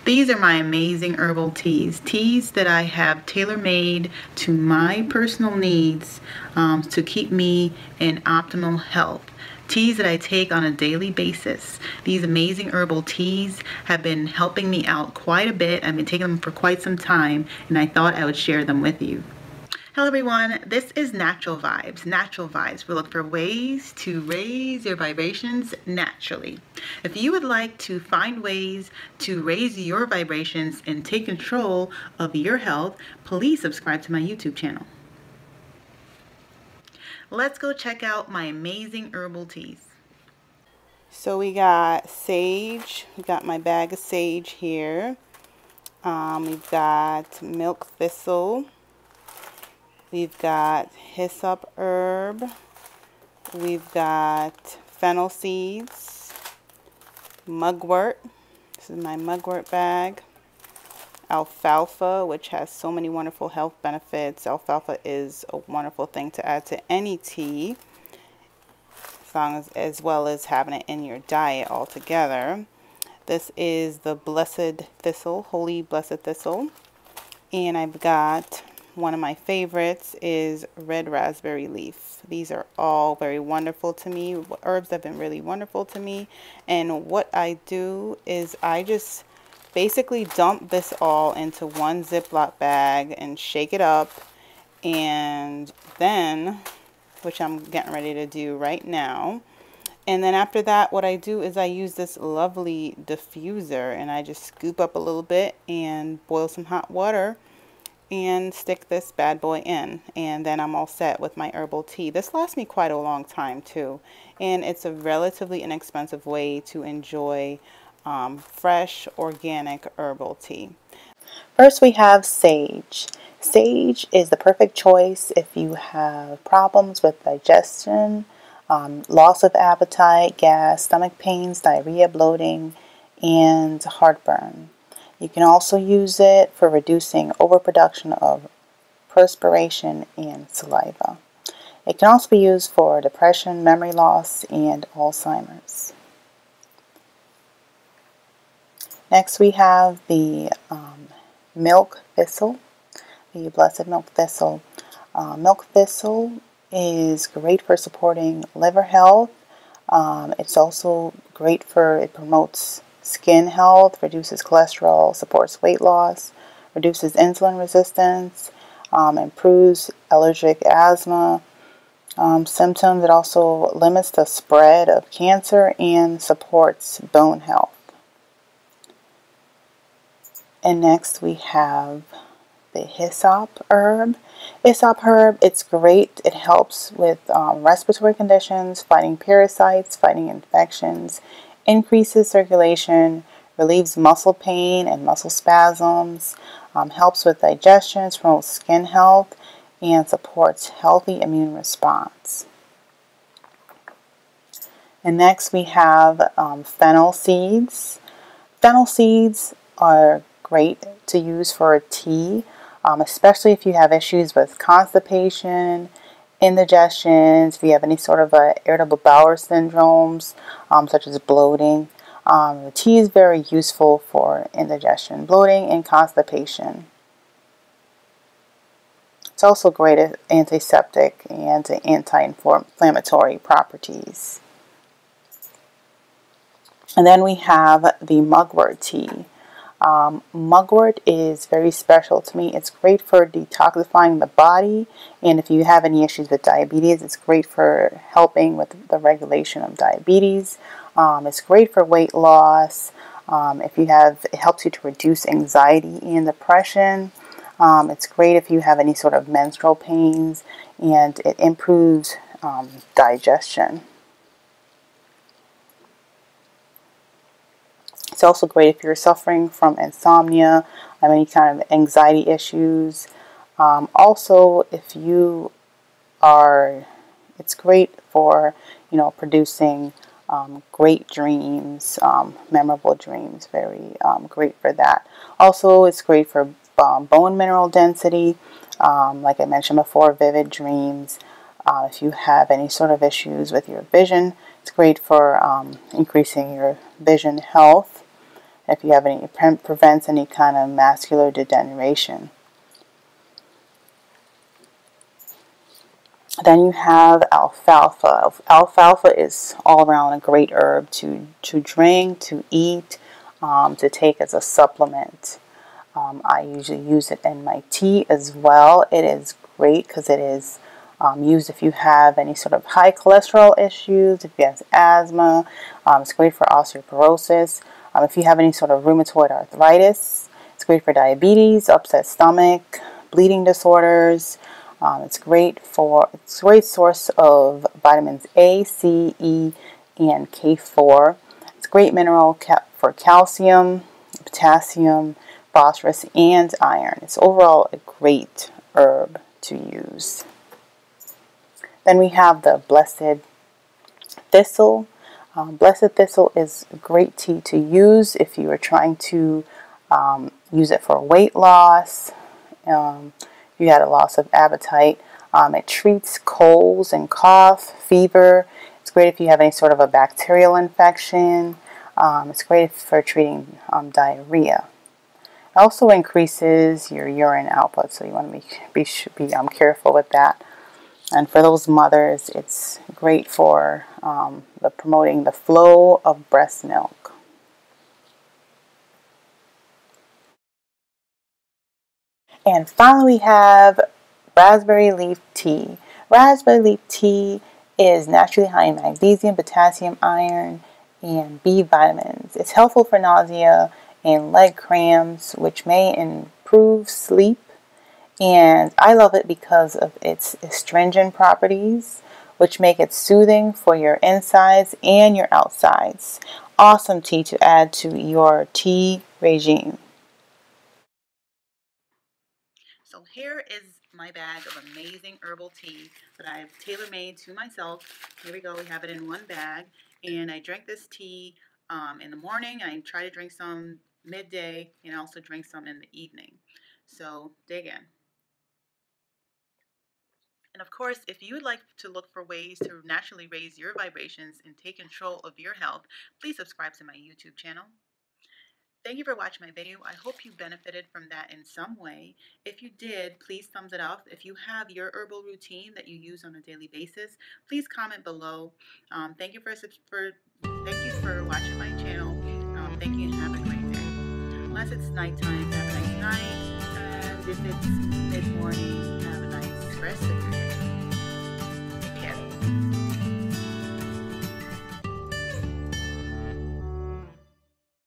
These are my amazing herbal teas. Teas that I have tailor-made to my personal needs to keep me in optimal health. Teas that I take on a daily basis. These amazing herbal teas have been helping me out quite a bit. I've been taking them for quite some time, and I thought I would share them with you. Hello everyone, this is Natural Vibes. Natural Vibes. We look for ways to raise your vibrations naturally. If you would like to find ways to raise your vibrations and take control of your health, please subscribe to my YouTube channel. Let's go check out my amazing herbal teas. So we got sage. We got my bag of sage here. We've got milk thistle. We've got hyssop herb. We've got fennel seeds, mugwort. This is my mugwort bag. Alfalfa, which has so many wonderful health benefits. Alfalfa is a wonderful thing to add to any tea, as well as having it in your diet altogether. This is the blessed thistle, holy blessed thistle. And I've got one of my favorites is red raspberry leaf. These are all very wonderful to me. Herbs have been really wonderful to me. And what I do is I just basically dump this all into one Ziploc bag and shake it up. And then, which I'm getting ready to do right now. And then after that, what I do is I use this lovely diffuser and I just scoop up a little bit and boil some hot water and stick this bad boy in, and then I'm all set with my herbal tea. This lasts me quite a long time too, and it's a relatively inexpensive way to enjoy fresh organic herbal tea. First we have sage. Sage is the perfect choice if you have problems with digestion, loss of appetite, gas, stomach pains, diarrhea, bloating, and heartburn. You can also use it for reducing overproduction of perspiration and saliva. It can also be used for depression, memory loss, and Alzheimer's. Next we have the milk thistle, the blessed milk thistle. Milk thistle is great for supporting liver health. It's also great for, it promotes skin health, reduces cholesterol, supports weight loss, reduces insulin resistance, improves allergic asthma symptoms. It also limits the spread of cancer and supports bone health. And next we have the hyssop herb. Hyssop herb, it's great. It helps with respiratory conditions, fighting parasites, fighting infections, increases circulation, relieves muscle pain and muscle spasms, helps with digestion, promotes skin health, and supports healthy immune response. And next we have fennel seeds. Fennel seeds are great to use for a tea, especially if you have issues with constipation, indigestions, if you have any sort of irritable bowel syndromes, such as bloating. The tea is very useful for indigestion, bloating, and constipation. It's also great at antiseptic and anti-inflammatory properties. And then we have the mugwort tea. Mugwort is very special to me. It's great for detoxifying the body, and if you have any issues with diabetes, it's great for helping with the regulation of diabetes. It's great for weight loss. It helps you to reduce anxiety and depression. It's great if you have any sort of menstrual pains, and it improves digestion. It's also great if you're suffering from insomnia, any kind of anxiety issues. Also, if you are, it's great for, producing great dreams, memorable dreams. Very great for that. Also, it's great for bone mineral density. Like I mentioned before, vivid dreams. If you have any sort of issues with your vision, it's great for increasing your vision health. if you have any, it prevents any kind of macular degeneration. Then you have alfalfa. Alfalfa is all around a great herb to drink, to eat, to take as a supplement. I usually use it in my tea as well. It is great because it is used if you have any sort of high cholesterol issues, if you have asthma. It's great for osteoporosis. If you have any sort of rheumatoid arthritis, it's great for diabetes, upset stomach, bleeding disorders. It's a great source of vitamins A, C, E, and K4. It's a great mineral for calcium, potassium, phosphorus, and iron. It's overall a great herb to use. Then we have the blessed thistle. Blessed thistle is a great tea to use if you are trying to use it for weight loss. You had a loss of appetite. It treats colds and cough, fever. It's great if you have any sort of a bacterial infection. It's great for treating diarrhea. It also increases your urine output, so you want to be careful with that. And for those mothers, it's great for promoting the flow of breast milk. And finally, we have raspberry leaf tea. Raspberry leaf tea is naturally high in magnesium, potassium, iron, and B vitamins. It's helpful for nausea and leg cramps, which may improve sleep. And I love it because of its astringent properties, which make it soothing for your insides and your outsides. Awesome tea to add to your tea regime. So here is my bag of amazing herbal tea that I've tailor-made to myself. Here we go. We have it in one bag. And I drink this tea in the morning. I try to drink some midday and also drink some in the evening. So dig in. And of course, if you would like to look for ways to naturally raise your vibrations and take control of your health, please subscribe to my YouTube channel. Thank you for watching my video. I hope you benefited from that in some way. If you did, please thumbs it up. If you have your herbal routine that you use on a daily basis, please comment below. Thank you for watching my channel. Thank you and have a great day. Unless it's nighttime, have a nice night. And if it's mid-morning, have a nice rest of your day.